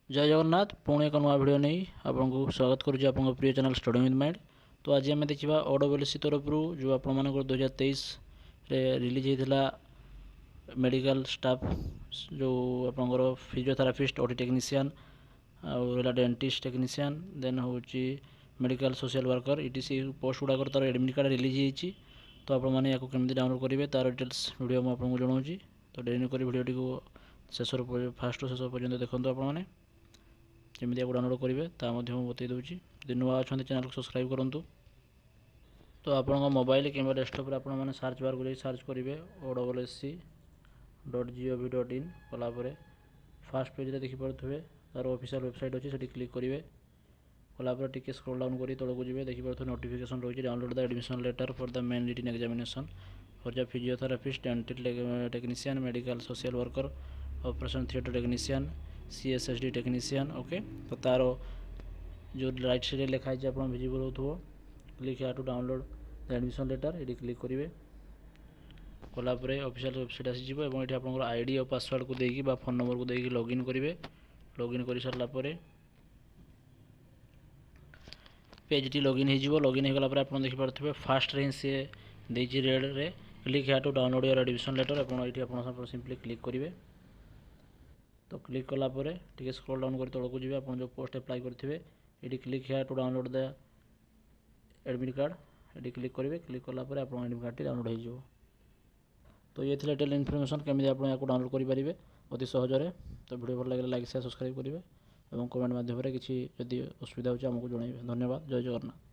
जय जगन्नाथ पुणी एक नुआ भिड नहीं आपको स्वागत करुच्ची आप प्रिय चैनल स्टडी विथ माइंड। तो आज आम देखा ओडब्ल्यूसी तरफ जो आप 2023 रिलीज होता मेडिकल स्टाफ जो आपंकर फिजियोथेरापिस्ट ओटी टेक्नीशियन आला डेंटिस्ट टेक्नीशियन देन हूँ medical social worker etc post गुड़ाक तार एडमिट कार्ड रिलीज होती। तो आपने या डाउनलोड करेंगे तार डिटेल्स वीडियो मुझे जनाऊँगी। तो डेरी कर भिडियोटी को शेष फास्ट शेष पर्यटन देखते आपने जमी आपको डाउनलोड करेंगे बतई दूसरी यदि नुआ अच्छा चैनल को सब्सक्राइब करूँ। तो आप मोबाइल कि डेस्कटप आपने सर्च बार को सर्च करेंगे odsc.gov.in कलापर फास्ट पेज देखिपे तार ऑफिशियल वेबसाइट अच्छी से क्लिक करेंगे कलापर टी स्क्रॉल डाउन कर तौक जी देखिए नोटिफिकेशन रही download the admission letter for the main written examination for the physiotherapist dental technician medical social worker operation theatre technician CSSD technician okay. तो तार जो राइट साइड लिखाई आप विजिबल हो click to download the admission letter ये click करेंगे कलापर official website आसीज और ये आप आईडी और पासवर्ड को देकी फोन नंबर को देकी लॉगिन करेंगे लॉगिन कर सारापर पेज टी लॉगिन हो लॉगिन होगला आप देखिपे फास्ट रे सी देती रेड रे click to download your admission letter आप सिंपली क्लिक करेंगे। तो क्लिक कलापर टी स्क्रॉल डाउन कर तौक जी आप जो पोस्ट अप्लाई करेंगे ये click to download the admit card ये क्लिक करेंगे क्लिक कलापर आप एडमिट कार्ड डाउनलोड हो। तो ये थी डिटेल इनफर्मेशन केमी आप डाउनलोड करेंगे अति सहजरे। तो वीडियो भल लगे लाइक शेयर सब्सक्राइब करेंगे और कमेंट माध्यम किसी जदि असुविधा होमको जनइबे। धन्यवाद। जय जगन्नाथ।